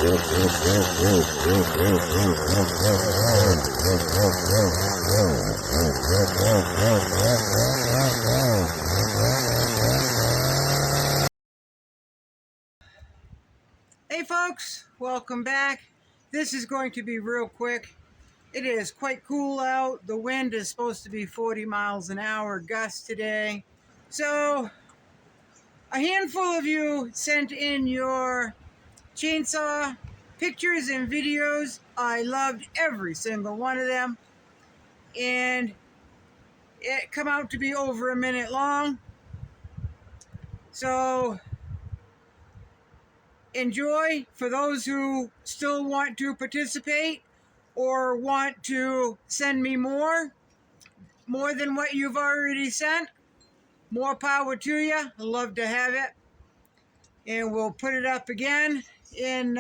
Hey folks, welcome back. This is going to be real quick. It is quite cool out. The wind is supposed to be 40 miles an hour gust today. So a handful of you sent in your chainsaw pictures and videos. I loved every single one of them. And it come out to be over a minute long. So enjoy. For those who still want to participate or want to send me more than what you've already sent, more power to you. I'd love to have it. And we'll put it up again in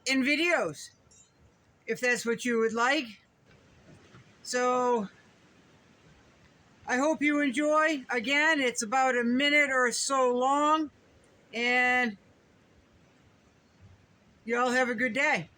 videos if that's what you would like. So I hope you enjoy. Again, it's about a minute or so long, and y'all have a good day.